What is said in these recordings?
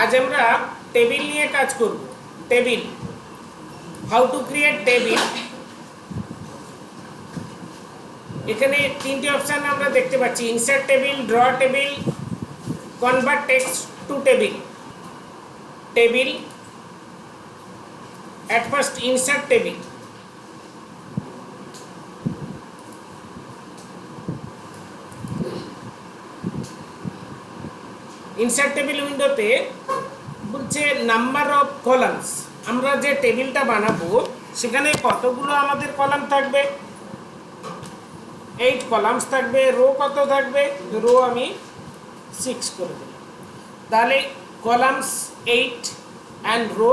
আজ আমরা টেবিল নিয়ে কাজ করব। Table, how to create table. এখানে তিনটি অপশন আমরা দেখতে পাচ্ছি, insert table, draw table, convert text to table. Table, at first insert table। Insert table উইন্ডোতে বলছে নাম্বার অফ কলামস। আমরা যে টেবিলটা বানাবো সেখানে কতগুলো আমাদের কলাম থাকবে? 8 কলামস থাকবে। রো কত থাকবে? রো আমি 6 করে দিলাম। তাহলে কলামস 8 অ্যান্ড রো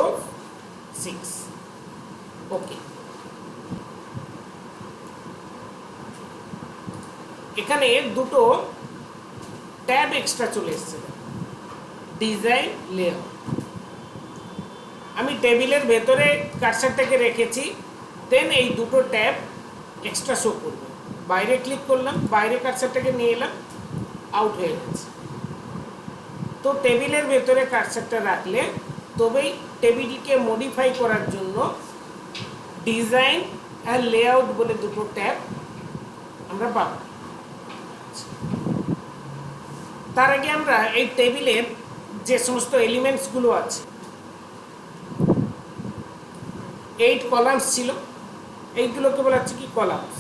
6। ওকে, এখানে দুটো ট্যাব এক্সট্রা চলে এসছে, ডিজাইন, লেআউট। আমি টেবিলের ভেতরে কার্সারটাকে রেখেছি, দেন এই দুটো ট্যাব এক্সট্রা শো করবে। বাইরে ক্লিক করলাম, বাইরে কার্সারটাকে নিয়ে এলাম, আউট হয়ে গেছে। তো টেবিলের ভেতরে কার্সারটা রাখলে তবেই টেবিলকে মডিফাই করার জন্য ডিজাইন আর লেআউট বলে দুটো ট্যাব আমরা পাব। তার আগে আমরা এই টেবিলের যে সমস্ত এলিমেন্টসগুলো আছে, 8 কলামস ছিল, এইগুলোকে বলা হচ্ছে কি কলামস।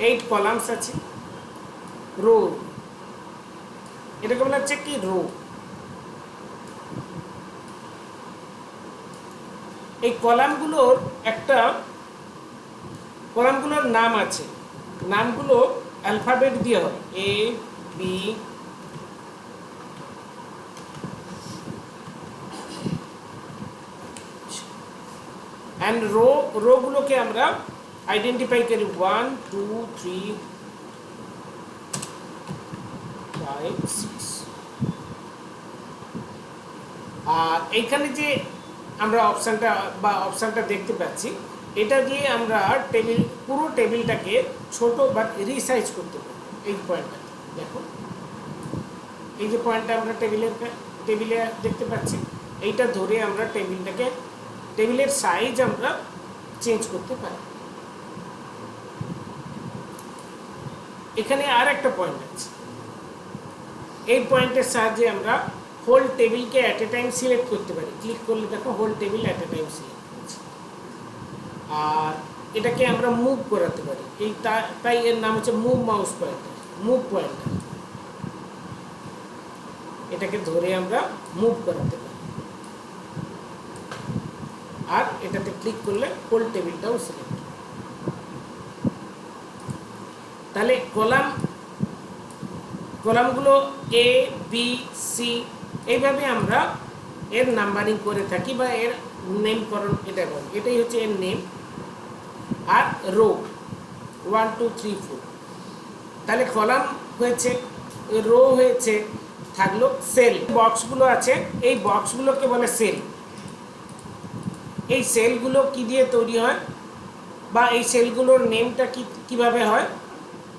এইট কলামস আছে। রো, এটাকে বলা হচ্ছে কি রো। এই কলামগুলোর কলামগুলোর নাম আছে, নামগুলো অ্যালফাবেট দিয়ে হয়, এ বি অ্যান্ড রোগুলোকে আমরা আইডেন্টিফাই করি 1 2 3 5 6। আর এইখানে যে আমরা অপশানটা দেখতে পাচ্ছি, এটা দিয়ে আমরা পুরো টেবিলটাকে ছোট বা রিসাইজ করতে পারি। এই পয়েন্টটা দেখো, এই যে পয়েন্টটা আমরা টেবিলে দেখতে পাচ্ছি, এইটা ধরে আমরা টেবিলের সাইজ আমরা চেঞ্জ করতে পারি। এখানে আর একটা পয়েন্ট আছে, এই পয়েন্টের সাহায্যে আমরা হোল টেবিলকে অ্যাট এ টাইম সিলেক্ট করতে পারি। ক্লিক করলে দেখো whole table at a time select করছে। আর এটাকে আমরা মুভ করাতে পারি, তাই এর নাম হচ্ছে move mouse pointer, move pointer. এটাকে ধরে আমরা মুভ করাতে পারি। আর এটাতে ক্লিক করলে হোল টেবিলটাও সিলেক্ট। তাহলে কলামগুলো এ বি সি এইভাবে আমরা এর নাম্বারিং করে থাকি বা এর নেমকরণ এটাই হচ্ছে এর নেম। আর রো 1 2 3 4। তাহলে কলাম হয়েছে, রো হয়েছে, থাকলো সেল। বক্সগুলো আছে, এই বক্সগুলোকে বলে সেল। এই সেলগুলো কি দিয়ে তৈরি হয় বা এই সেলগুলোর নেমটা কিভাবে হয়?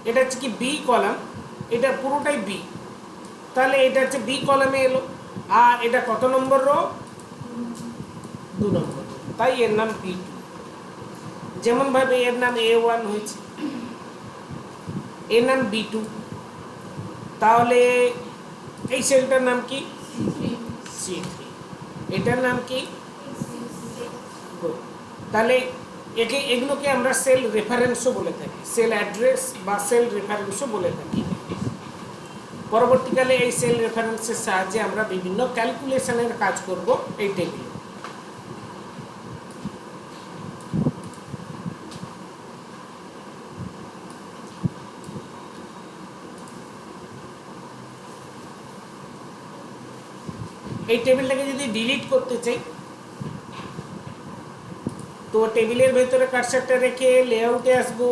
এটা হচ্ছে কি বি কলাম, এটা পুরোটাই বি, তাহলে এটা হচ্ছে বি কলামে এলো। আর এটা কত নম্বর রো? 2 নম্বর, তাই এর নাম বি2। যেমনভাবে এর নাম A1 হয়েছে, এর নাম B2, তাহলে এই সেলটার নাম কি? C3। এটার নাম কি? তাহলে এগুলোকে আমরা সেল রেফারেন্সও বলে থাকি, সেল অ্যাড্রেস বা সেল রেফারেন্সও বলে থাকি। পরবর্তীকালে এই সেল রেফারেন্সের সাহায্যে আমরা বিভিন্ন ক্যালকুলেশনের কাজ করব এই টেবিলে। এই টেবিলটাকে যদি ডিলিট করতে চাই, তো টেবিলের ভেতরে কার্সারটা রেখে লেআউটে আসবো,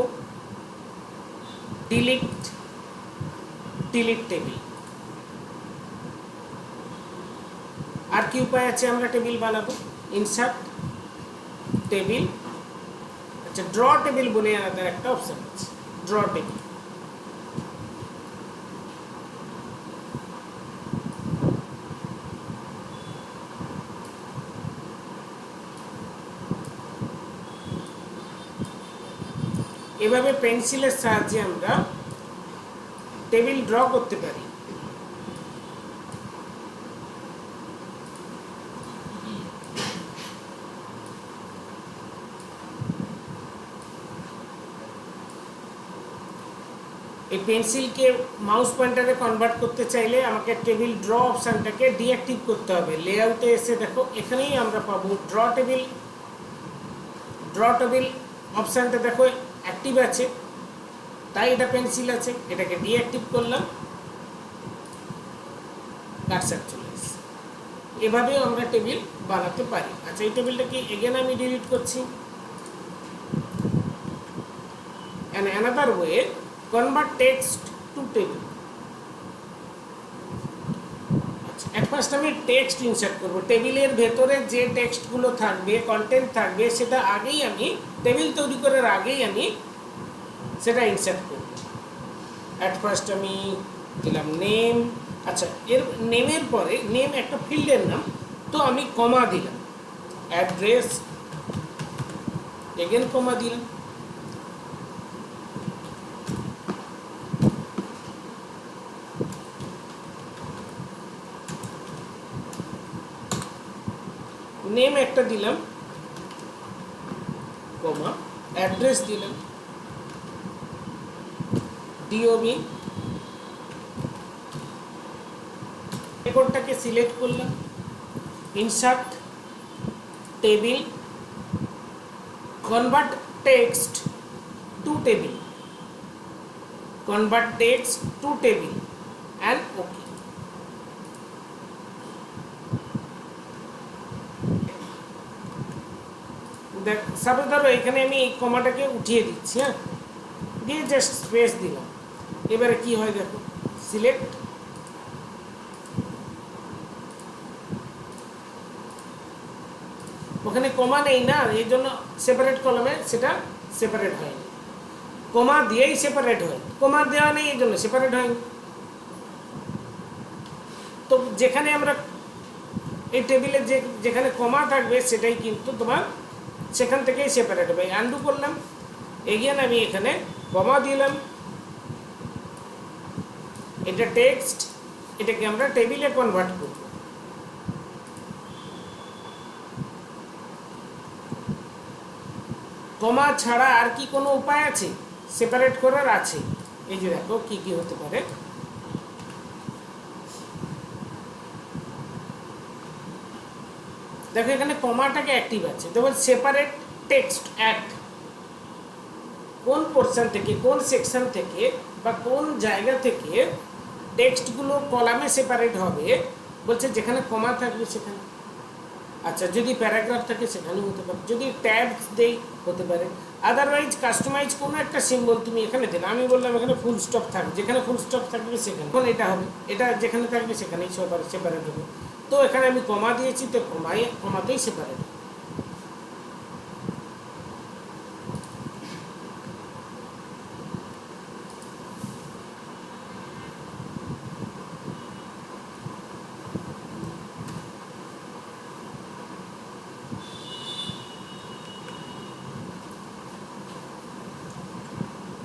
ডিলিট টেবিল। আর কি উপায় আছে আমরা টেবিল বানাবো? ইনসার্ট টেবিল, আচ্ছা ড্র টেবিল বলে আমাদের একটা অপশন আছে, ড্র টেবিল। এভাবে পেন্সিলের সাহায্যে আমরা টেবিল ড্র করতে পারি। এই পেন্সিলকে মাউস পয়েন্টারে কনভার্ট করতে চাইলে আমাকে টেবিল ড্র অপশানটাকে ডিঅ্যাক্টিভ করতে হবে। লেআউটে এসে দেখো এখানেই আমরা পাবো ড্র টেবিল অপশানটা দেখো অ্যাক্টিভ আছে, তাই এটা পেন্সিল আছে, এটাকে ডিঅ্যাক্টিভ করলাম, কার্সার চলে এসেছে। এভাবেও আমরা টেবিল বানাতে পারি। আচ্ছা, এই টেবিলটাকে এগেন আমি ডিলিট করছি। and another way, convert text to table. at first আমি টেক্সট ইনসার্ট করব। টেবিলের ভেতরে যে টেক্সটগুলো থাকবে, কন্টেন্ট থাকবে, সেটা আগেই আমি টেবিল তৈরি করার আগেই আমি সেটা ইনসার্ট করব। at first আমি দিলাম নেম। আচ্ছা, এর নেমের পরে নেম একটা ফিল্ডের নাম, তো আমি কমা দিলাম। অ্যাড্রেস, এগেন কমা দিলাম। নেম একটা দিলাম, কমা, অ্যাড্রেস দিলাম, ডিওবি, রেকর্ডটাকে সিলেক্ট করলাম, insert table, convert text to table, convert text to table and OK. দেখ, সাপোজ ধরো এখানে আমি এই কমাটাকে উঠিয়ে দিচ্ছি, হ্যাঁ, দিয়ে জাস্ট স্পেস দিলাম। এবারে কি হয় দেখো, সিলেক্ট, ওখানে কমা নেই না, এই জন্য সেপারেট কলামে সেটা সেপারেট হয়নি। কমা দিয়েই সেপারেট হয়, কমা দেওয়া নেই এই জন্য সেপারেট হয়নি। তো যেখানে আমরা এই টেবিলে যেখানে কমা থাকবে সেটাই কিন্তু তোমার সেখান থেকেই সেপারেট হবে। আনডু করলাম, এগেন আমি এখানে কমা দিলাম, এটা টেক্সট, এটাকে আমরা টেবিলে কনভার্ট করব। কমা ছাড়া আর কি কোনো উপায় আছে সেপারেট করার? আছে। এই যে দেখো কি কি হতে পারে। দেখো এখানে কমাটাকে অ্যাক্টিভ আছে, তবে সেপারেট টেক্সট অ্যাট, কোন পোর্শন থেকে, কোন সেকশন থেকে বা কোন জায়গা থেকে টেক্সটগুলো কলামে সেপারেট হবে বলছে, যেখানে কমা থাকবে সেখানে। আচ্ছা, যদি প্যারাগ্রাফ থাকে সেখানেও হতে পারে, যদি ট্যাবস দেই হতে পারে। আদারওয়াইজ কাস্টমাইজ কোনো একটা সিম্বল তুমি এখানে দিলে, আমি বললাম এখানে ফুল স্টপ থাকবে, যেখানে ফুল স্টপ থাকবে সেখানে, এখন এটা হবে, এটা যেখানে থাকবে সেখানেই সেপারেট হবে। তো এখানে আমি কমা দিয়েছি, তো কমাতেই সেপারেট।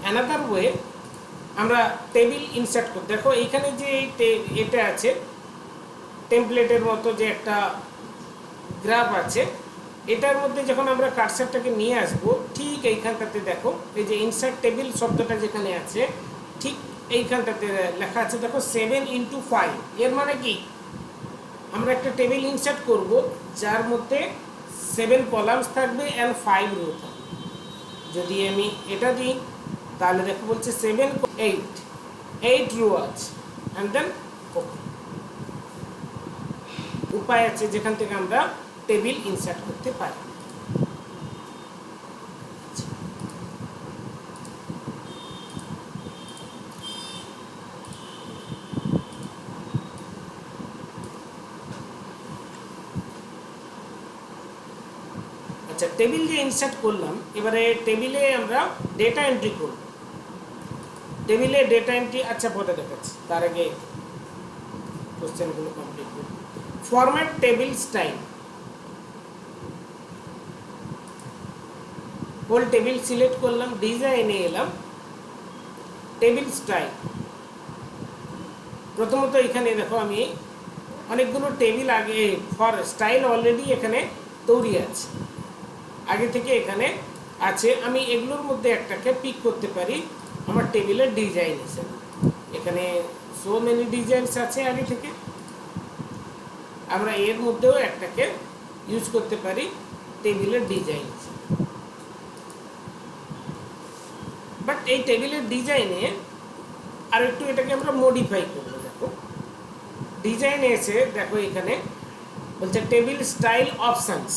অ্যানাদার ওয়ে, আমরা টেবিল ইনসার্ট করি। দেখো এইখানে যে এটা আছে টেমপ্লেটের মতো যে একটা গ্রাফ আছে, এটার মধ্যে যখন আমরা কার্সারটাকে নিয়ে আসবো, ঠিক এইখানটাতে দেখো এই যে ইনসার্ট টেবিল শব্দটা যেখানে আছে, ঠিক এইখানটাতে লেখা আছে দেখো 7x5। এর মানে কি, আমরা একটা টেবিল ইনসার্ট করব যার মধ্যে 7 কলামস থাকবে অ্যান্ড 5 রো থাকবে। যদি আমি এটা দিই তাহলে দেখো বলছে 7 8 রো আছে, অ্যান্ড দেন ওকে। উপায় আছে যেখান থেকে আমরা টেবিল ইনসার্ট করতে পারি। আচ্ছা, টেবিল যে ইনসার্ট করলাম, এবারে টেবিলে আমরা ডেটা এন্ট্রি করব। টেবিলে ডেটা এন্ট্রি, আচ্ছা পরে দেখাচ্ছি, তার আগে কোশ্চেনগুলো কমপ্লিট করব। Format table style, whole table select করলাম, ডিজাইনে এলাম, টেবিল স্টাইল। প্রথমত এখানে দেখো আমি অনেকগুলো টেবিল আগে ফর স্টাইল অলরেডি এখানে তৈরি আছে, আগে থেকে এখানে আছে। আমি এগুলোর মধ্যে একটাকে পিক করতে পারি আমার টেবিলের ডিজাইন হিসেবে। এখানে সো মেনি ডিজাইনস আছে আগে থেকে, আমরা এর মধ্যেও একটাকে ইউজ করতে পারি টেবিলের ডিজাইন হিসেবে। বাট এই টেবিলের ডিজাইনে আর একটু এটাকে আমরা মডিফাই করবো। দেখো ডিজাইনে এসে দেখো এখানে বলছে টেবিল স্টাইল অপশনস।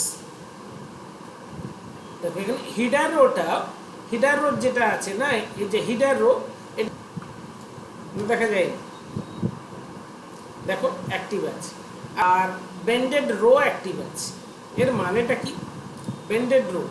দেখো এখানে হিডার রো যেটা আছে না, এই যে হিডার রো দেখা যায়, দেখো অ্যাক্টিভ আছে, আর বেন্ডেড রো অ্যাক্টিভ আছে। এর মানেটা কি? বেন্ডেড রো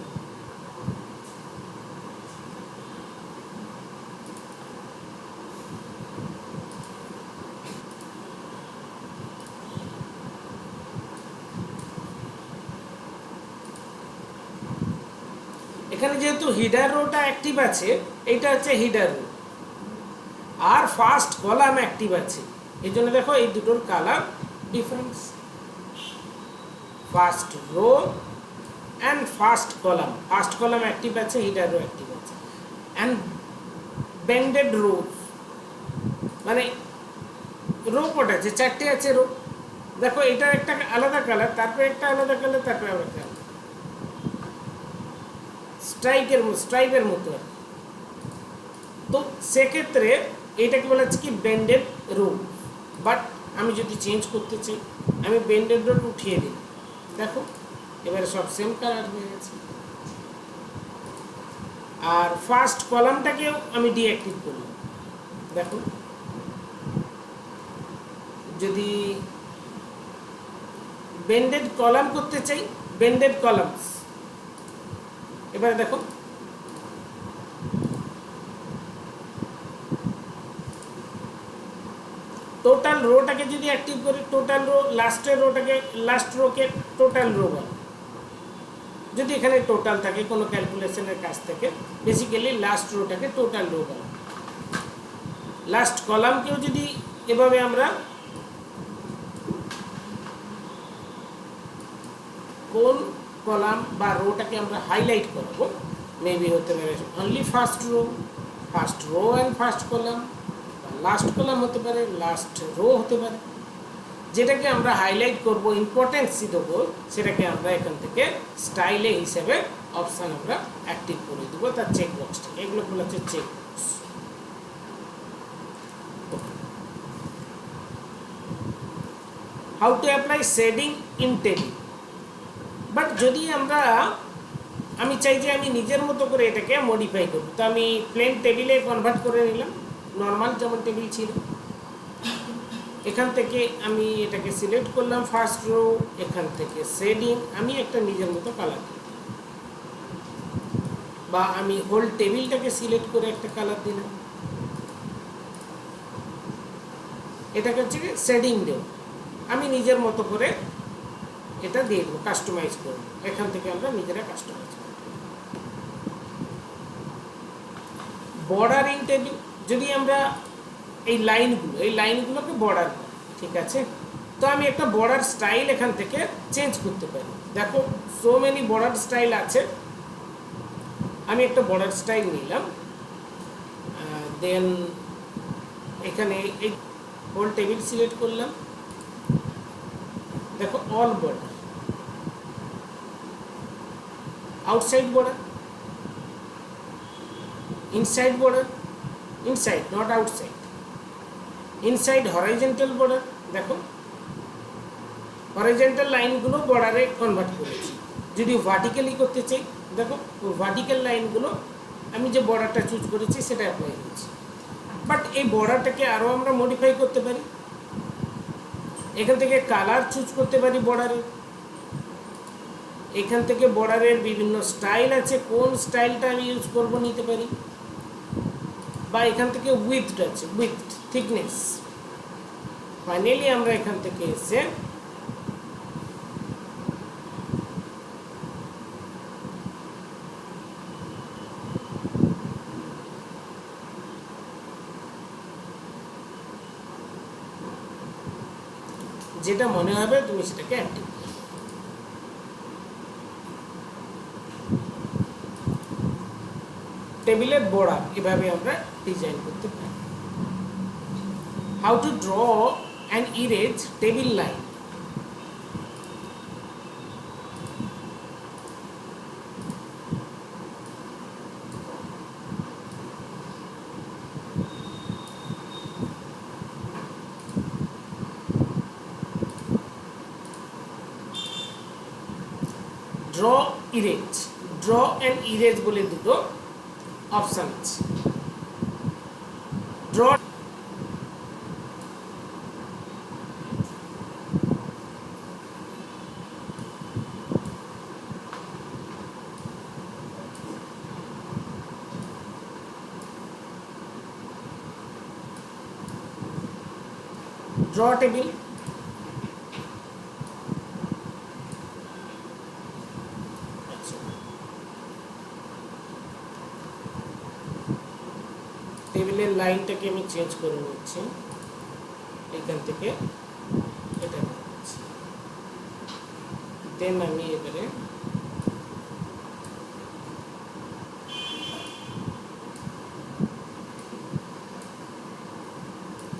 এখানে যেহেতু হিডার রোটা অ্যাক্টিভ আছে, এইটা হচ্ছে হিডার রো, আর ফার্স্ট কলাম অ্যাক্টিভ আছে। এই জন্য দেখো এই দুটোর colour difference. First row and first column active আছে, হিডার রো অ্যাক্টিভ আছে। অ্যান্ড বেন্ডেড রো মানে রো কটা আছে? 4টে আছে রো। দেখো এটা একটা আলাদা কালার, তারপরে একটা আলাদা কালার, তারপরে আলাদা কালার, স্ট্রাইপের মতো। তো সেক্ষেত্রে এইটাকে বলা হচ্ছে কি বেন্ডেড রো। বাট আমি যদি চেঞ্জ করতে চাই, আমি বেন্ডেড রো উঠিয়ে দিই, দেখো এবারে সব সেম কালার হয়ে গেছে। আর ফার্স্ট কলামটাকেও আমি ডিঅ্যাক্টিভ করলাম। দেখো যদি বেন্ডেড কলাম করতে চাই, বেন্ডেড কলামস, এবারে দেখো টোটাল রোটাকে যদি অ্যাক্টিভ করি, টোটাল রো লাস্ট রোকে টোটাল রো বলে। যদি এখানে টোটাল থাকে কোনো ক্যালকুলেশনের কাজ থেকে, বেসিক্যালি লাস্ট রোটাকে টোটাল রো বলে। লাস্ট কলামকেও যদি এভাবে আমরা কোন কলাম বা রোটাকে আমরা হাইলাইট করব, মেবি হতে পারে only first row and first column, last column হতে পারে, লাস্ট রো হতে পারে। যেটাকে আমরা হাইলাইট করব, ইম্পর্টেন্স দেবো, সেটাকে আমরা এখান থেকে স্টাইলে হিসেবে অপশান আমরা অ্যাক্টিভ করে দেবো তার চেক বক্সটা। এগুলো বলা হচ্ছে check box. How to apply shading in table. But যদি আমি চাই যে আমি নিজের মতো করে এটাকে মডিফাই করব, তো আমি প্লেন টেবিলে কনভার্ট করে নিলাম, নর্মাল যেমন টেবিল ছিল। এখান থেকে আমি এটাকে সিলেক্ট করলাম ফার্স্ট রো, এখান থেকে শেডিং আমি একটা নিজের মতো কালার দিই, বা আমি হোল টেবিলটাকে সিলেক্ট করে একটা কালার দিলাম। এটাকে হচ্ছে কি শেডিং দেব, আমি নিজের মতো করে এটা দিয়ে দেবো, কাস্টমাইজ করব। এখান থেকে আমরা নিজেরা কাস্টমাইজ করব। বর্ডারিং টেবিল, যদি আমরা এই লাইনগুলোকে বর্ডার করি, ঠিক আছে, তো আমি একটা বর্ডার স্টাইল এখান থেকে চেঞ্জ করতে পারি। দেখো সো মেনি বর্ডার স্টাইল আছে, আমি একটা বর্ডার স্টাইল নিলাম, দেন এখানে এই হোল টেবিল সিলেক্ট করলাম। দেখো all border, outside border, inside border, inside not outside, inside horizontal border. দেখো হরাইজন্টাল লাইনগুলো বর্ডারে কনভার্ট করেছি। যদি ভার্টিক্যালি করতে চাই, দেখো ভার্টিক্যাল লাইনগুলো আমি যে বর্ডারটা চুজ করেছি সেটা অ্যাপ্লাই করছি। বাট এই বর্ডারটাকে আরও আমরা মডিফাই করতে পারি। এখান থেকে কালার চুজ করতে পারি বর্ডারের, এখান থেকে বর্ডারের বিভিন্ন স্টাইল আছে, কোন স্টাইলটা আমি ইউজ করব নিতে পারি। বা এখান থেকে উইথ আছে, উইথ থিকনেস। ফাইনালি আমরা এখান থেকে এসে যেটা মনে হবে তুমি সেটাকে অ্যাক্টিভ করো। টেবিলের বর্ডার এভাবে আমরা ডিজাইন করতে পারি। How to draw and erase table line. Draw erase, draw and erase বলে দুটো অপশান আছে। ড্র ড্র টেবিল, টেবিলের লাইনটাকে আমি চেঞ্জ করে নিচ্ছি, এখান থেকে এটা নিচ্ছি, দেন আমি এবারে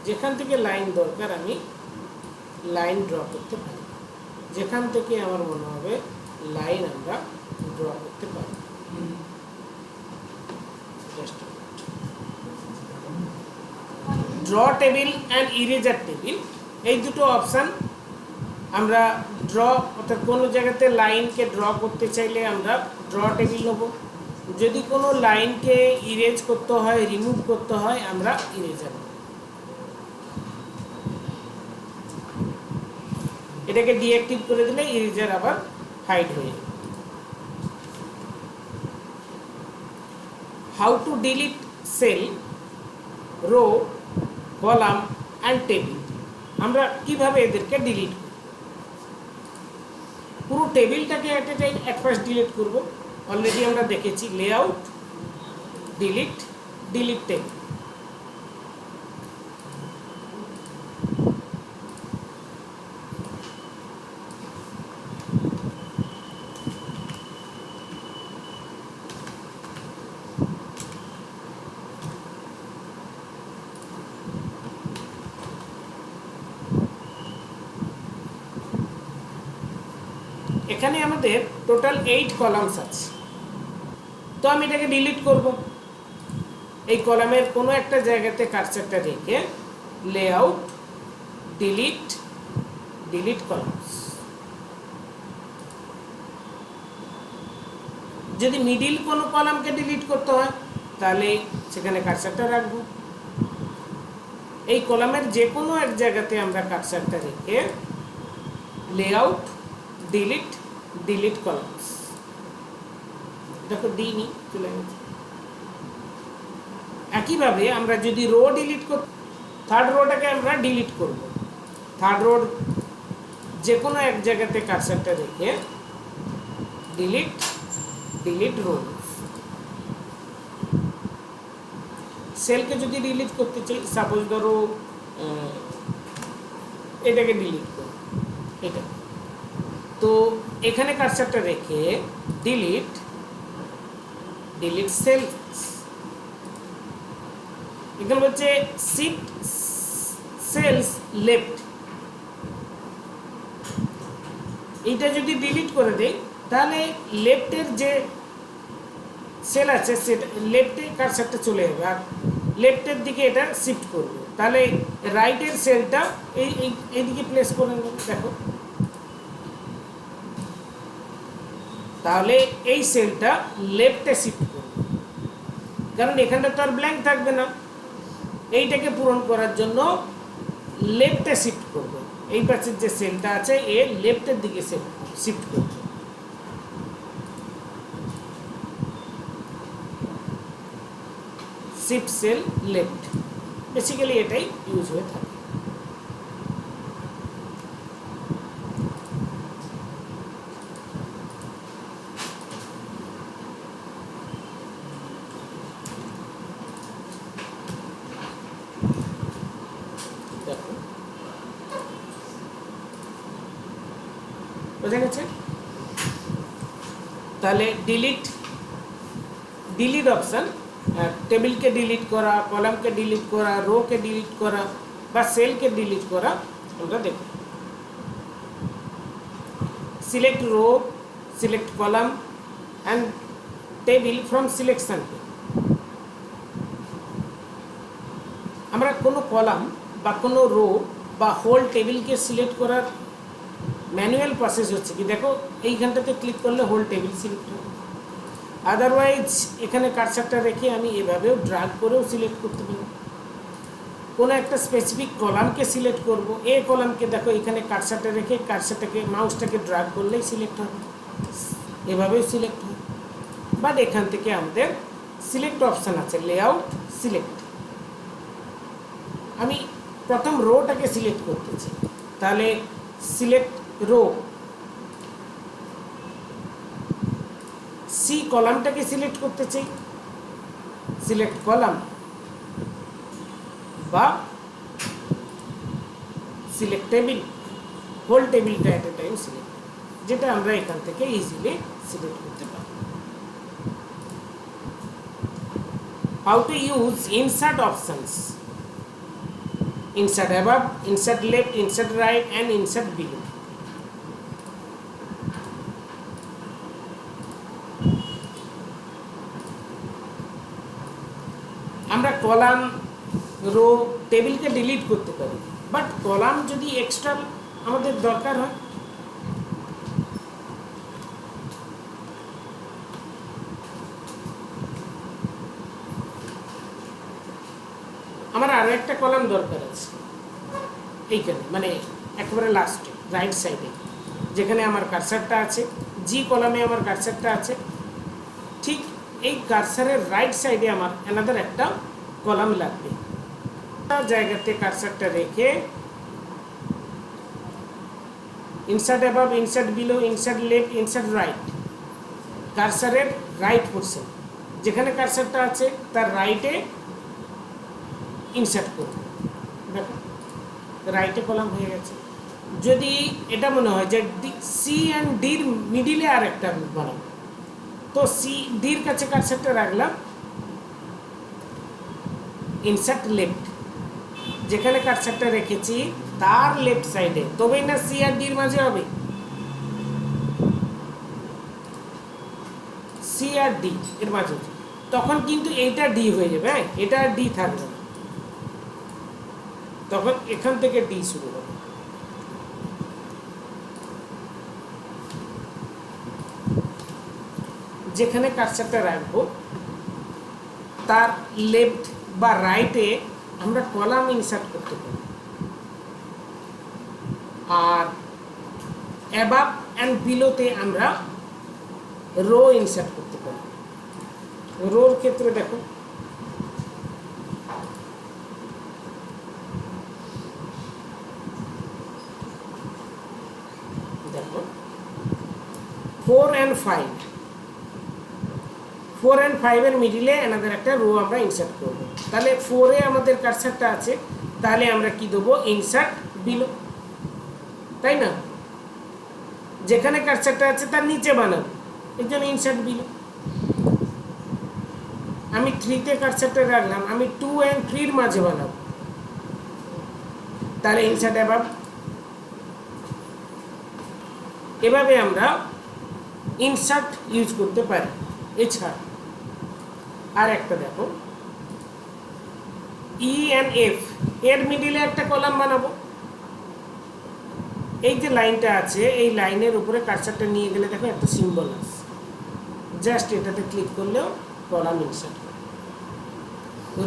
যেখান থেকে লাইন দরকার আমি লাইন ড্র করতে পারি, যেখান থেকে আমার মনে হবে লাইন আমরা ড্র করতে পারি। Draw table and eraser table, এই দুটো অপশান আমরা ড্র অর্থাৎ কোনো জায়গাতে লাইনকে ড্র করতে চাইলে আমরা ড্র টেবিল নেব, যদি কোনো লাইনকে ইরেজ করতে হয় রিমুভ করতে হয় আমরা ইরেজার নেব। এটাকে ডিঅ্যাক্টিভ করে দিলে ইরেজার আবার হাইড হয়ে যাবে। How to delete cell, row, column and table, আমরা কিভাবে এদেরকে ডিলিট করব। পুরো টেবিলটাকে এক ফার্স্ট ডিলিট করব, অলরেডি আমরা দেখেছি লেআউট, ডিলিট, ডিলিট টেবিল। এখানে আমাদের টোটাল 8 কলামস আছে, তো আমি এটাকে ডিলিট করব। এই কলামের কোনো একটা জায়গাতে কার্সারটা রেখে লেআউট, ডিলিট, ডিলিট কলামস। যদি মিডিল কোনো কলামকে ডিলিট করতে হয় তাহলে সেখানে কার্সারটা রাখবো। এই কলামের যে কোনো এক জায়গাতে আমরা কার্সারটা রেখে লেআউট, ডিলিট, ডিলিট কলামস। দেখো দিইনি, চলে গেছে। একইভাবে আমরা যদি রো ডিলিট কর, থার্ড রোটাকে আমরা ডিলিট করব। থার্ড রোর যে কোনো এক জায়গাতে কার্সারটা রেখে ডিলিট, ডিলিট রো। সেলকে যদি ডিলিট করতে চাই, সাপোজ ধরো এটাকে ডিলিট করো, এটা, তো এখানে কার্সারটা রেখে ডিলিট, ডিলিট সেলস। এখানে হচ্ছে শিফট সেলস লেফট, এইটা যদি ডিলিট করে দেই তাহলে লেফটের যে সেল আছে সেটা লেফটে কার্সারটা চলে যাবে, আর লেফটের দিকে এটা শিফট করবে, তাহলে রাইটের সেলটা এইদিকে প্লেস করে নেব। দেখো, তাহলে এই সেলটা লেফটে শিফট করবে, কারণ এখানটা তো আর ব্ল্যাঙ্ক থাকবে না। এইটাকে পূরণ করার জন্য লেফটে শিফট করবে, এই পাশের যে সেলটা আছে এ লেফটের দিকে শিফট করবে। শিফট সেল লেফট, বেসিক্যালি এটাই ইউজ হয়ে থাকে। বোঝা গেছে? তাহলে ডিলিট অপশান, টেবিলকে ডিলিট করা, কলামকে ডিলিট করা, রোকে ডিলিট করা বা সেলকে ডিলিট করা আমরা দেখব। Select row, select column and table from selection. আমরা কোনো কলাম বা কোনো রো বা হোল টেবিলকে সিলেক্ট করার ম্যানুয়াল প্রসেস হচ্ছে কি, দেখো এইখানটাতে ক্লিক করলে হোল টেবিল সিলেক্ট হবে। আদারওয়াইজ এখানে কার্সারটা রেখে আমি এভাবেও ড্র্যাগ করেও সিলেক্ট করতে পারি। কোনো একটা স্পেসিফিক কলামকে সিলেক্ট করব, এই কলামকে দেখো এখানে কার্সারটা রেখে কার্সারটাকে মাউসটাকে ড্র্যাগ করলেই সিলেক্ট হবে, এভাবেও সিলেক্ট হবে। বাট এখান থেকে আমাদের সিলেক্ট অপশান আছে, লেআউট সিলেক্ট। আমি প্রথম রোটাকে সিলেক্ট করতেছি, তাহলে সিলেক্ট রো। সি কলামটাকে সিলেক্ট করতে চাই, সিলেক্ট কলাম বা সিলেক্ট টেবিল, হোল টেবিলটা এট এ টাইম সিলেক্ট, যেটা আমরা এখান থেকে ইজিলি সিলেক্ট করতে পারি। How to use insert options, insert above, insert left, insert right and insert below. আমরা কলাম, রো, টেবিলকে ডিলিট করতে পারি, বাট কলাম যদি এক্সট্রা আমাদের দরকার হয়, আমার আরও একটা কলাম দরকার আছে এইখানে, মানে একেবারে লাস্টে রাইট সাইডে যেখানে আমার কার্সারটা আছে, জি কলামে আমার কার্সারটা আছে, ঠিক এই কার্সারের রাইট সাইডে আমার অ্যানাদার একটা কলাম লাগবে। জায়গাতে কার্সারটা রেখে insert above, insert below, insert left, insert right, কার্সারের রাইট পোর্শন যেখানে কার্সারটা আছে তার রাইটে ইনসার্ট করব। দেখো রাইটে কলাম হয়ে গেছে। যদি এটা মনে হয় যে সি অ্যান্ড ডির মিডিলে আর একটা বানাবো, তো সি ডির কাছে কার্সারটা রাখলাম, ইনসার্ট লেফট, যেখানে কার্সারটা রেখেছি তার লেফট সাইডে, তবেই না সি আর ডির মাঝে হবে। সি আর ডি এর মাঝে, তখন কিন্তু এইটা ডি হয়ে যাবে, হ্যাঁ এটা আর ডি থাকবে না, তখন এখান থেকে ডি শুরু হবে। যেখানে কার্সারটা রাখবো তার লেফট বা রাইটে আমরা কলাম ইনসার্ট করতে পারি, আর অ্যাবাভ অ্যান্ড বিলোতে আমরা রো ইনসার্ট করতে পারি। রোর ক্ষেত্রে দেখো দেখো 4 and 5, 4 and 5 এর মিডিলে এনাদের একটা রো আমরা ইনসার্ট করব। তাহলে 4 এ আমাদের কার্সারটা আছে, তাহলে আমরা কি দেবো, ইনসার্ট বিলো, তাই না? যেখানে কার্সারটা আছে তার নিচে বানাবো, এর জন্য ইনসার্ট বিলো। আমি 3 তে কার্সারটা রাখলাম, আমি 2 and 3 এর মাঝে বানাবো, তাহলে ইনসার্ট অ্যাবাভ। এভাবে আমরা ইনসার্ট ইউজ করতে পারি। এছাড়া আর একটা দেখো, ই অ্যান্ড এফ এর মিডিলে একটা কলাম বানাবো। এই যে লাইনটা আছে এই লাইনের উপরে কার্সারটা নিয়ে গেলে দেখো একটা সিম্বল আছে, জাস্ট এটাতে ক্লিক করলেও কলাম ইনসার্ট হবে।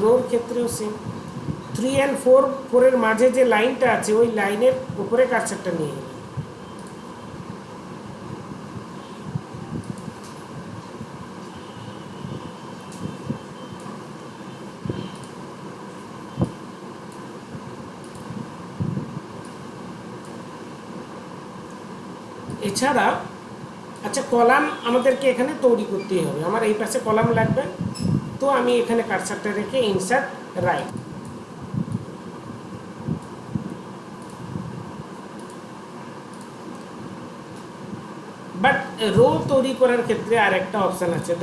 রোর ক্ষেত্রেও সেম, 3 and 4, 4 এর মাঝে যে লাইনটা আছে ওই লাইনের উপরে কার্সারটা নিয়ে গেলে, এছাড়া আচ্ছা কলাম আমাদেরকে এখানে তৈরি করতেই হবে, আমার এই পাশে কলাম লাগবে, তো আমি এখানে কার্সারটা রেখে ইনসার্ট রাইট, রো তৈরি করার ক্ষেত্রে আর একটা অপশান আছে।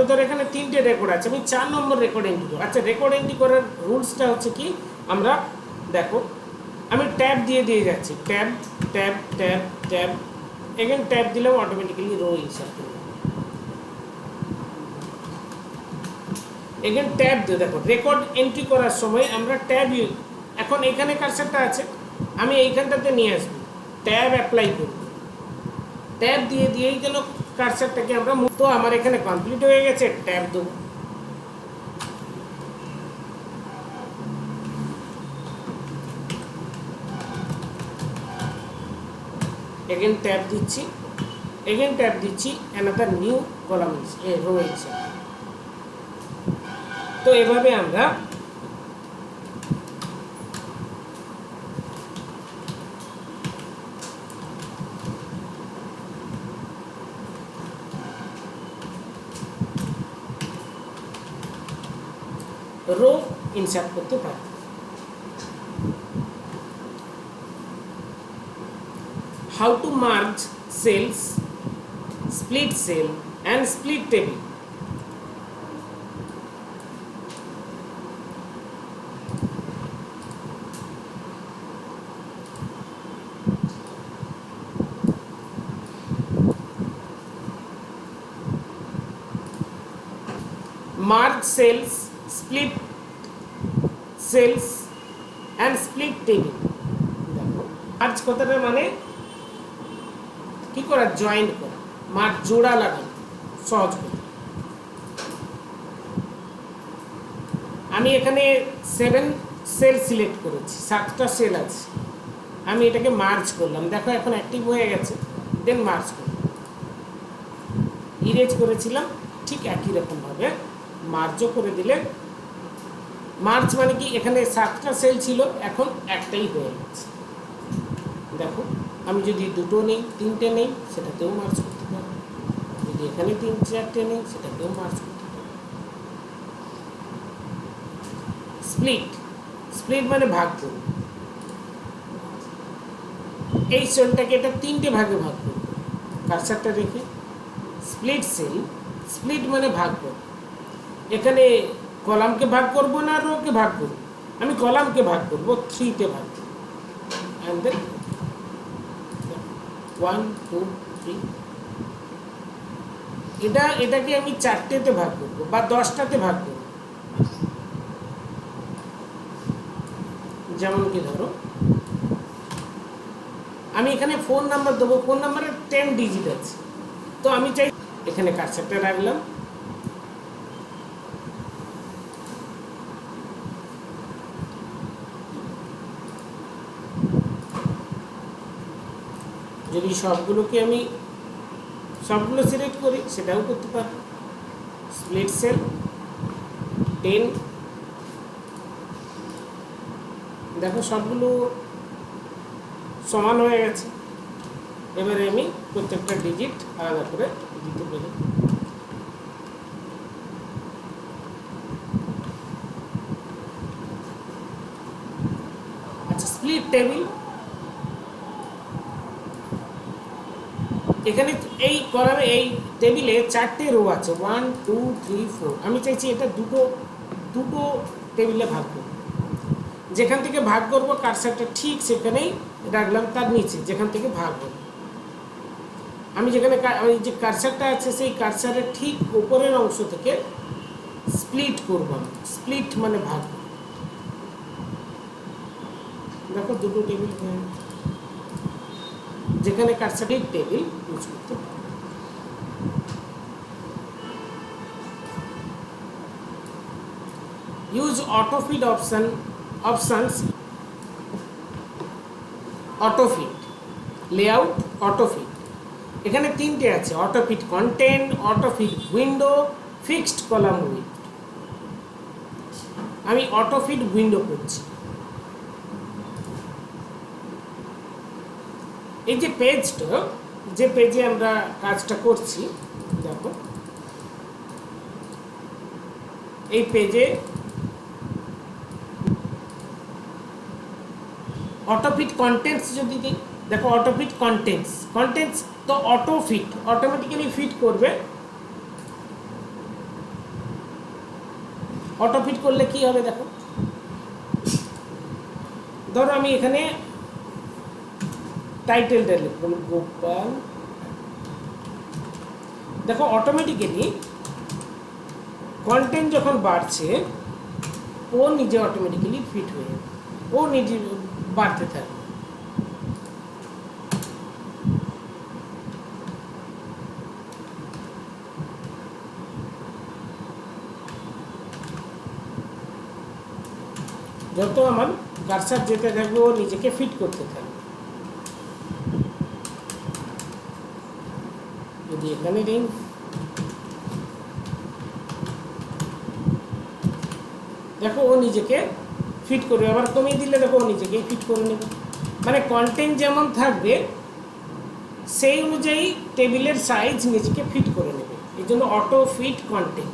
ধর এখানে 3টে রেকর্ড আছে, আমি 4 নম্বর রেকর্ড এন্ট্রি করব। আচ্ছা, রেকর্ড এন্ট্রি করার রুলসটা হচ্ছে কি, আমরা দেখো আমি ট্যাব দিয়ে যাচ্ছি, ট্যাব ট্যাব ট্যাব ট্যাব, এখানে ট্যাব দিলেও অটোমেটিক্যালি রো ইনসার্ট করবে। এখানে ট্যাব দিয়ে দেখো রেকর্ড এন্ট্রি করার সময় আমরা ট্যাব এখন এখানে কার্সারটা আছে, আমি এইখানটাতে নিয়ে আসবো, ট্যাব অ্যাপ্লাই করব, ট্যাব দিয়েই যেন কার্সারটাকে আমরা তো আমার এখানে কমপ্লিট হয়ে গেছে, ট্যাব দেবো। এগেন ট্যাব দিচ্ছি, এগেন ট্যাব দিচ্ছি, another new column rho insert. তো এভাবে আমরা রো ইনসার্ট করতে পারি। How to merge cells, split cell and split table. Merge cells, split cells and split table. দেখো মার্জ কথাটা মানে কি করা, জয়েন্ট করা, মার্জ জোড়া লাগানো, সহজ করে। আমি এখানে 7 সেল সিলেক্ট করেছি, 7টা সেল আছে, আমি এটাকে মার্জ করলাম, দেখো এখন অ্যাক্টিভ হয়ে গেছে, দেন মার্জ করলাম, ইরেজ করেছিলাম, ঠিক একই রকমভাবে মার্জও করে দিলে, মার্জ মানে কি এখানে 7টা সেল ছিল, এখন একটাই হয়ে গেছে। দেখো আমি যদি 2টো নেই, 3টে নেই, সেটাতেও মার্জ করতে পারবো, যদি এখানে 3-4টে নেই, সেটাতেও মার্জ করতে পারবো। স্প্লিট, স্প্লিট মানে ভাগ করব, এই সেলটাকে এটা 3টে ভাগে ভাগ করব, কার্সারটা রেখে স্প্লিট সেল, স্প্লিট মানে ভাগ করব। এখানে কলামকে ভাগ করব না রোকে ভাগ করব, আমি কলামকে ভাগ করব, 3টে ভাগ করব, অ্যান্ড দেন 1 2 3, এটাকে আমি 4টেতে ভাগ করব বা 10টাতে ভাগ করব। যেমন কি ধরো আমি এখানে ফোন নাম্বার দেবো, ফোন নাম্বারের 10 ডিজিট আছে, তো আমি চাই এখানে কার্সারটা রাখলাম, যদি সবগুলো সিলেক্ট করি সেটাও করতে পারি। স্প্লিট সেল 10, দেখো সবগুলো সমান হয়ে গেছে, এবারে আমি প্রত্যেকটা ডিজিট আলাদা করে দিতে পারি। আচ্ছা, স্প্লিট টেবিল, এখানে এই কলামে এই টেবিলে 4টে রো আছে, 1 2 3 4, আমি চাইছি এটা দুটো টেবিলে ভাগ করব, যেখান থেকে ভাগ করব কার্সারটা ঠিক সেখানেই রাখলাম, তার নিচে যেখান থেকে ভাগ হবে, আমি যেখানে যে কার্সারটা আছে সেই কার্সারের ঠিক উপরের অংশ থেকে স্প্লিট করব, স্প্লিট মানে ভাগ। দেখো দুটো টেবিল হয়ে গেছে, যেখানে কার্সারের টেবিল ইউজ করতে পারি। Use autofit options, autofit layout, autofit, এখানে 3টে আছে, autofit content, autofit window, fixed column with. আমি অটোফিট উইন্ডো করছি। এই যে পেজটা, যে পেজে আমরা কাজটা করছি, দেখো এই পেজে অটোফিট কন্টেন্টস যদি দিই, দেখো অটোফিট কন্টেন্টস তো অটো ফিট অটোমেটিক্যালি ফিট করবে। অটো ফিট করলে কি হবে দেখো, ধরো আমি এখানে টাইটেলটা লিখব গোপাল, দেখো অটোমেটিক্যালি কন্টেন্ট যখন বাড়ছে ও নিজে অটোমেটিক্যালি ফিট হয়ে যাবে, ও নিজে বাড়তে থাকবে। যত আমার কারসার যেতে থাকবে ও নিজেকে ফিট করতে থাকবে। যদি এখানে দিই, দেখো ও নিজেকে ফিট করবে, আবার কমিয়ে দিলে দেখো ও নিজেকেই ফিট করে নেবে। মানে কন্টেন্ট যেমন থাকবে সেই অনুযায়ী টেবিলের সাইজ নিজেকে ফিট করে নেবে, এই জন্য অটো ফিট কন্টেন্ট।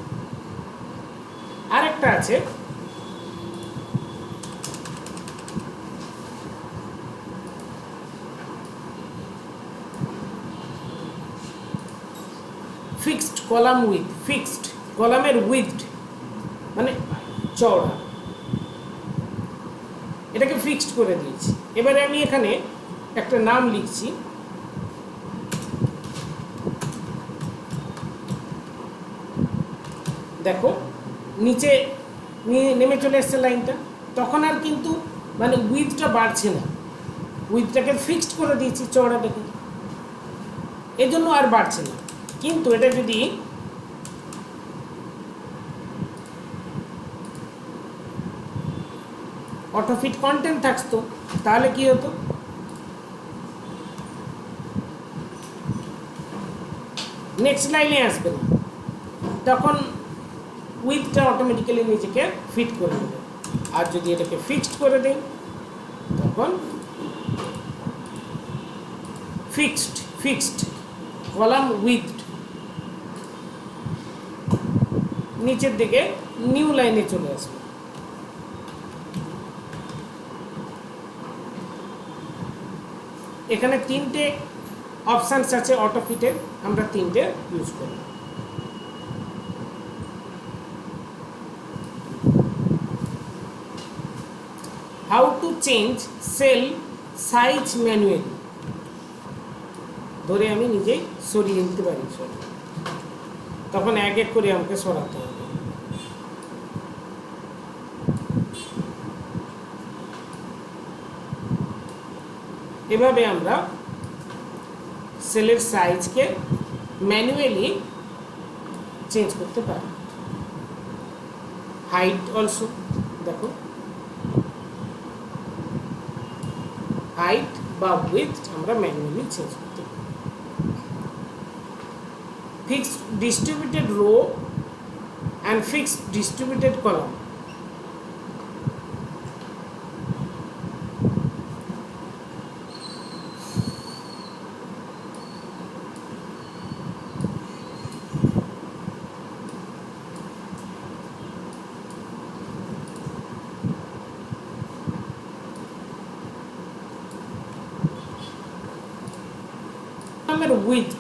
আরেকটা আছে ফিক্সড কলাম উইথ, ফিক্সড কলামের উইথ মানে চওড়া, এটাকে ফিক্সড করে দিয়েছি। এবারে আমি এখানে একটা নাম লিখছি, দেখো নিচে নেমে চলে এসছে লাইনটা, তখন আর কিন্তু মানে উইথটা বাড়ছে না, উইথটাকে ফিক্সড করে দিয়েছি চওড়াটাকে, এই জন্য আর বাড়ছে না। কিন্তু এটা যদি অটোফিট কন্টেন্ট থাকতো তাহলে কি হতো, নেক্সট লাইনে আসবে না, তখন উইথটা অটোমেটিক্যালি নিজেকে ফিট করে দেবে। আর যদি এটাকে ফিক্সড করে দেই তখন ফিক্সড ফিক্সড কলাম উইথ নিচের দিকে নিউ লাইনে চলে আসবে। এখানে তিনটে অপশানস আছে অটোফিটের, আমরা তিনটে ইউজ করি। How to change cell size manually, ধরে আমি নিজেই সরিয়ে নিতে পারি, তখন এক এক করে আমাকে সরাতে হবে। এভাবে আমরা সেলের সাইজকে ম্যানুয়ালি চেঞ্জ করতে পারি। হাইট অলসো, দেখো হাইট বা উইথ আমরা ম্যানুয়ালি চেঞ্জ করতে পারি। Fixed distributed rho and fixed distributed column, with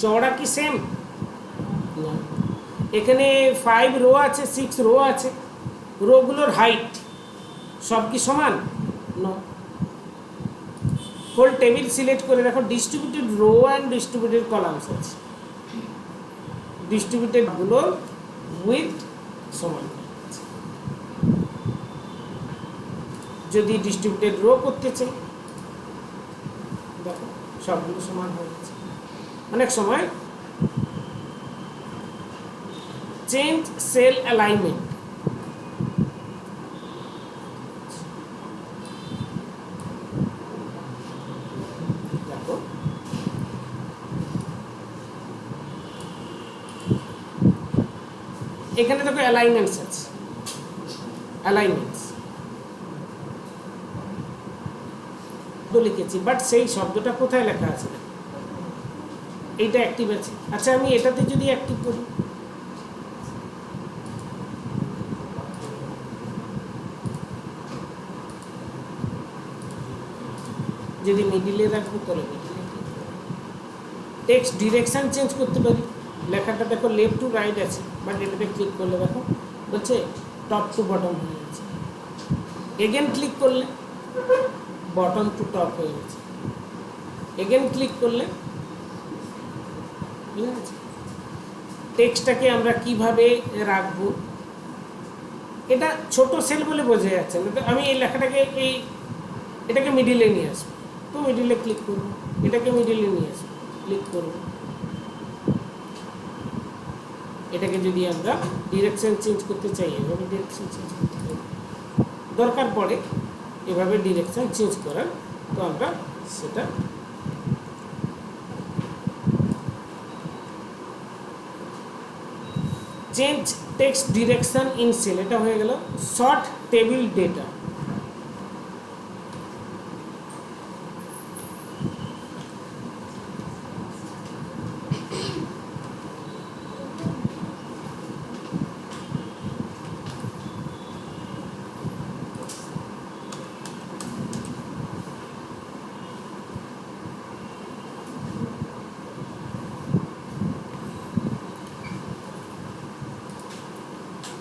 চওড়া কি সেম না, এখানে 5 রো আছে 6 রো আছে, রোগুলোর হাইট সব কি সমান না। হোল টেবিল সিলেক্ট করে দেখো distributed rho and distributed columns আছে, ডিস্ট্রিবিউটেড গুলোর উইথ সমান। যদি ডিস্ট্রিবিউটেড রো করতে চাই দেখো সবগুলো সমান হয়ে গেছে। অনেক সময় চেঞ্জ সেল অ্যালাইনমেন্ট, দেখো এখানে দেখো অ্যালাইনমেন্টস আছে, অ্যালাইনমেন্টস লিখেছি, বাট সেই শব্দটা কোথায় লেখা আছে, এইটা অ্যাক্টিভ আছে। আচ্ছা আমি এটাতে যদি অ্যাক্টিভ করি, যদি মিডিলে রাখবো তাহলে মিডিলে, টেক্সট ডিরেকশন চেঞ্জ করতে পারি। লেখাটা দেখো লেফট টু রাইট আছে, বাট এটাতে ক্লিক করলে দেখো হচ্ছে টপ টু বটম হয়ে গেছে। এগেন ক্লিক করলে বটম টু টপ হয়ে গেছে। এগেন ক্লিক করলে, ঠিক আছে। টেক্সটটাকে আমরা কিভাবে রাখবো, এটা ছোট সেল বলে বোঝা যাচ্ছে না। আমি এই লেখাটাকে এটাকে মিডিলে নিয়ে আসবো, তো মিডিলে ক্লিক করবো। এটাকে মিডিলে নিয়ে আসবো, ক্লিক করবো। এটাকে যদি আমরা ডিরেকশন চেঞ্জ করতে চাই, এভাবে ডিরেকশন চেঞ্জ করতে পারি। দরকার পড়ে এভাবে ডিরেকশন চেঞ্জ করার, তো আমরা সেটা change text direction in cell, এটা হয়ে গেল শর্ট টেবিল ডেটা।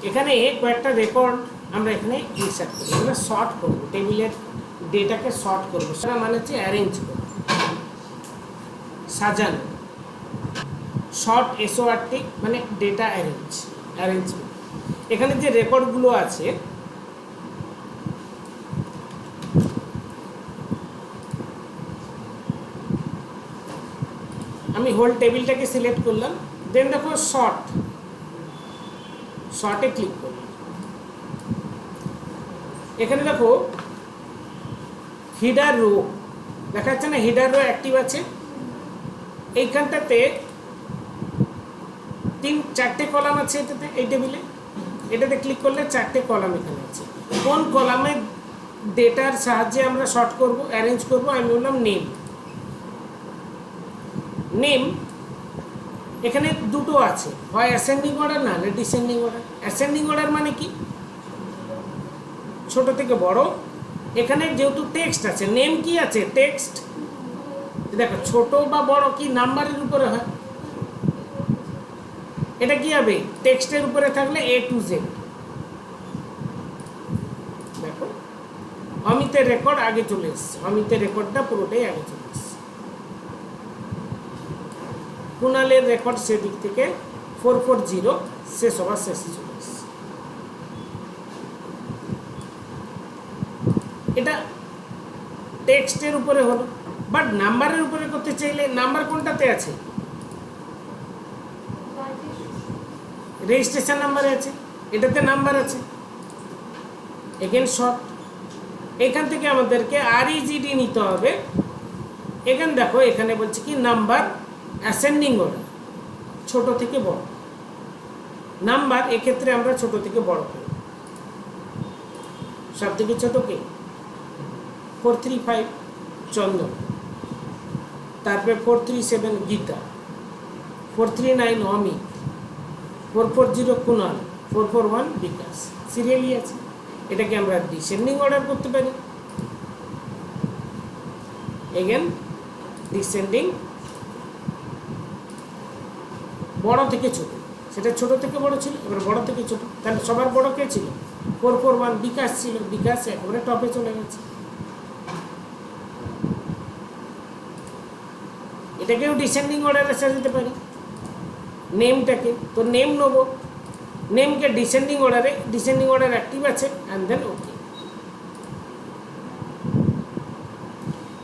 এখানে কয়েকটা রেকর্ড আমরা এখানে ইনসার্ট করবো, এখানে শর্ট করবো, টেবিলের ডেটাকে শর্ট করবো। সেটা মানে হচ্ছে অ্যারেঞ্জ করবো, সাজানো। শর্ট SORT মানে ডেটা অ্যারেঞ্জমেন্ট। এখানে যে রেকর্ডগুলো আছে, আমি হোল টেবিলটাকে সিলেক্ট করলাম, দেন দেখো শর্টে ক্লিক করলাম। এখানে দেখো হিডার রো দেখা যাচ্ছে না, হিডার রো অ্যাক্টিভ আছে। এইখানটাতে 4টে কলাম আছে এটাতে, এই টেবিলে। এটাতে ক্লিক করলে 4টে কলাম এখানে আছে। কোন কলামে ডেটার সাহায্যে আমরা শর্ট করব, অ্যারেঞ্জ করব, আমি বললাম নেম। এখানে দুটো আছে, হয় অ্যাসেন্ডিং অর্ডার না হলে ডিসেন্ডিং অর্ডার। অ্যাসেন্ডিং অর্ডার মানে কি, ছোট থেকে বড়। এখানে যেহেতু টেক্সট আছে, নেম কি আছে, টেক্সট। দেখো ছোট বা বড় কি নাম্বারের উপরে হয়, এটা কি হবে টেক্সটের উপরে থাকলে A to Z। দেখো অমিতের রেকর্ড আগে চলে এসছে, অমিতের রেকর্ডটা পুরোটাই আগে চলে এসছে। কুণালের রেকর্ড সেদিক থেকে 440 সে সবার শেষে চলে এসছে। এটা টেক্সটের উপরে হলো, বাট নাম্বারের উপরে করতে চাইলে নাম্বার কোনটাতে আছে, রেজিস্ট্রেশন নাম্বারে আছে, এটাতে নাম্বার আছে। এগেন শর্ট, এখান থেকে আমাদেরকে REGD নিতে হবে। এখানে দেখো এখানে বলছে কি নাম্বার অ্যাসেন্ডিং অর্ডার, ছোট থেকে বড় নাম্বার। এক্ষেত্রে আমরা ছোট থেকে বড় করি। সব থেকে ছোট কে 435 চন্দন, তারপরে 437 গীতা, 439 অমিত, 440 কুণাল, 441 বিকাশ। সিরিয়ালি আছে। এটাকে আমরা ডিসেন্ডিং অর্ডার করতে পারি। এগেন ডিসেন্ডিং, বড় থেকে ছোট, সেটা ছোট থেকে বড় ছিল, এবার বড় থেকে ছোট। তাহলে সবার বড় কে ছিল, 441 বিকাশ ছিল, বিকাশ একেবারে টপে চলে গেছে। এটাকেও ডিসেন্ডিং অর্ডারে সাজাতে পারি। নেমটাকে তো নেম নেব, নেমকে ডিসেন্ডিং অর্ডার অ্যাক্টিভ আছে, অ্যান্ড দেন ওকে।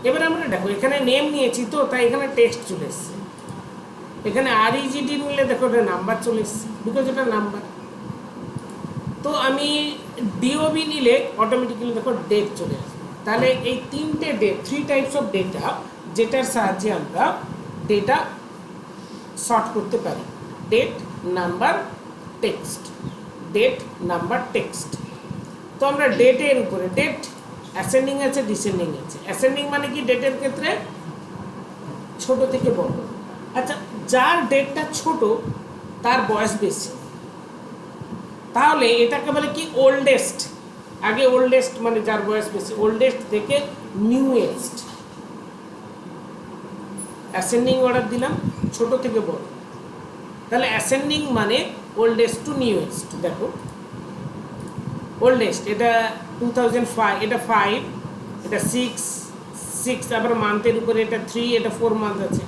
এবার আমরা দেখো এখানে নেম নিয়েছি, তো তাই এখানে টেক্সট চলে এসছে। এখানে REGD নিলে দেখো এটা নাম্বার চলে এসছে, বিকজ এটা নাম্বার। তো আমি DOB নিলে অটোমেটিক্যালি দেখো ডেট চলে আসবে। তাহলে এই 3টে ডেট, 3 টাইপস অফ ডেটা, যেটার সাহায্যে আমরা ডেটা শর্ট করতে পারি। Date, number, text. Date, number, text. তো আমরা ডেটের উপরে, ডেট অ্যাসেন্ডিং আছে, ডিসেন্ডিং আছে। অ্যাসেন্ডিং মানে কি, ডেটের ক্ষেত্রে ছোট থেকে বড়। আচ্ছা, যার ডেটটা ছোট তার বয়স বেশি, তাহলে এটাকে বলে কি ওল্ডেস্ট। আগে ওল্ডেস্ট মানে যার বয়স বেশি, ওল্ডেস্ট থেকে নিউয়েস্ট। অ্যাসেন্ডিং অর্ডার দিলাম ছোট থেকে বড়, তাহলে অ্যাসেন্ডিং মানে ওল্ডেস্ট টু নিউয়েস্ট। দেখো ওল্ডেস্ট এটা 2005, এটা 5, এটা 6, তারপরে মান্থের উপরে এটা 3, এটা 4 মান্থ আছে,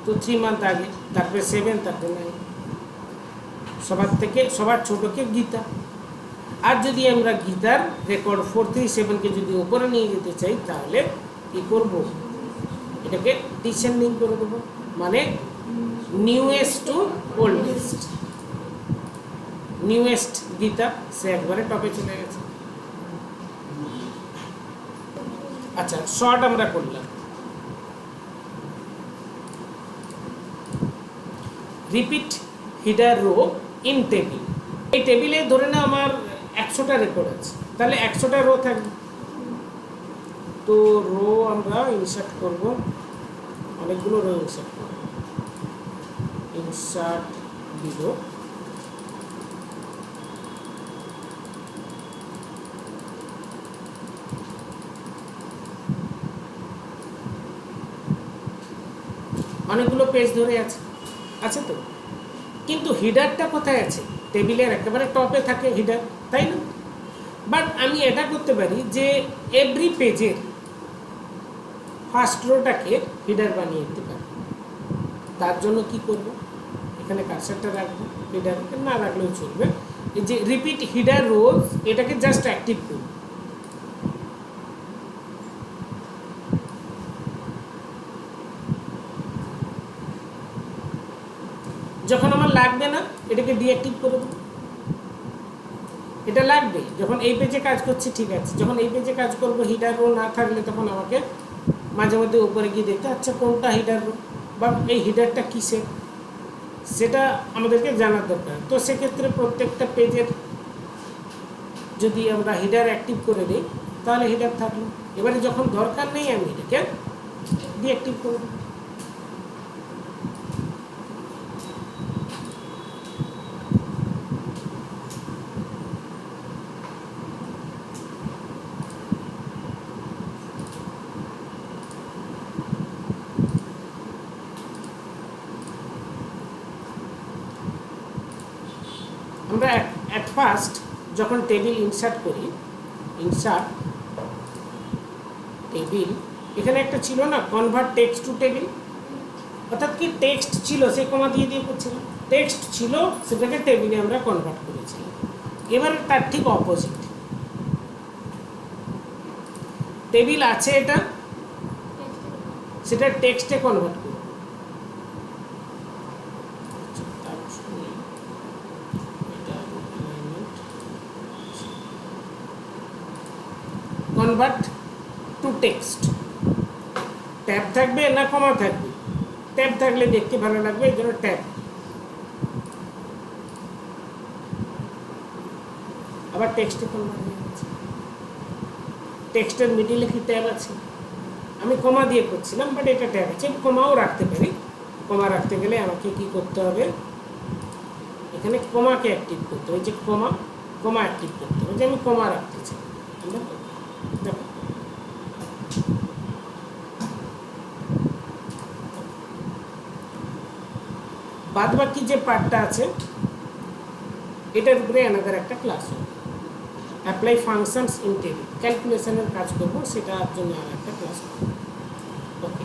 তো 3 মান্থ আগে, তারপরে 7, তারপরে 9। সবার ছোটকে গীতা। আর যদি আমরা গীতার রেকর্ড 437কে যদি উপরে নিয়ে যেতে চাই তাহলে কি করব, এটাকে ডিসেন্ডিং করে দেবো, মানে newest to oldest. Newest Gita সে একবারে টপে চলে গেছে। আচ্ছা, শর্ট আমরা করলাম। Repeat header row in table. এই টেবিলে ধরে না আমার 100টা রেকর্ড আছে, তাহলে 100টা রো থাকবে। তো রো আমরা ইনসার্ট করব, অনেকগুলো রো ইনসার্ট করব। ইনসার্ট দিব, অনেকগুলো পেজ ধরে আছে তো, কিন্তু হিডারটা কোথায় আছে? টেবিলের একেবারে টপে থাকে হিডার, তাই না? বাট আমি এটা করতে পারি যে এভরি পেজের ফার্স্ট রোটাকে হিডার বানিয়ে দিতে পারি। তার জন্য কি করব, এখানে কার্সারটা রাখবো, হিডার না রাখলেও চলবে। এই যে রিপিট হিডার রোজ, এটাকে জাস্ট অ্যাক্টিভ করব। যখন আমার লাগবে না এটাকে ডিঅ্যাক্টিভ করে দেবো। এটা লাগবে যখন এই পেজে কাজ করছি, ঠিক আছে। যখন এই পেজে কাজ করব, হিডার রো না থাকলে তখন আমাকে মাঝে মধ্যে উপরে গিয়ে দেখতে, আচ্ছা কোনটা হিডার রো বা এই হিডারটা কিসের, সেটা আমাদেরকে জানার দরকার। তো সেক্ষেত্রে প্রত্যেকটা পেজের যদি আমরা হিডার অ্যাক্টিভ করে দিই তাহলে হিডার থাকলো। এবারে যখন দরকার নেই আমি এটাকে ডিঅ্যাক্টিভ করে দিই। আমরা অ্যাট ফার্স্ট যখন টেবিল ইনসার্ট করি, ইনসার্ট টেবিল, এখানে একটা ছিল না কনভার্ট টেক্সট টু টেবিল, অর্থাৎ কি টেক্সট ছিল সে কমা দিয়ে করছিলাম, টেক্সট ছিল সেটাকে টেবিলে আমরা কনভার্ট করেছিলাম। এবার তার ঠিক অপোজিট, টেবিল আছে এটা, সেটা টেক্সটে কনভার্ট করব। কনভার্ট টু টেক্সট, ট্যাব থাকবে না কমা থাকবে? ট্যাব থাকলে দেখতে ভালো লাগবে, এই জন্য ট্যাব। আবার টেক্সটে কনভার্ট হয়ে গেছে। টেক্সটের মিডিলে কি ট্যাব আছে? আমি কমা দিয়ে করছিলাম, বাট এটা ট্যাব আছে। কমাও রাখতে পারি। কমা রাখতে গেলে আমাকে কি করতে হবে, এখানে কমাকে অ্যাক্টিভ করতে হবে। যে কমা অ্যাক্টিভ করতে হবে, যে আমি কমা রাখতে চাই। দেখো বাদ বাকি যে পার্টটা আছে এটার উপরে আলাদা একটা ক্লাস হবে। অ্যাপ্লাই ফাংশনস ইন টেবিল, ক্যালকুলেশনের কাজ করবো, সেটার জন্য আর একটা ক্লাস হবে। ওকে।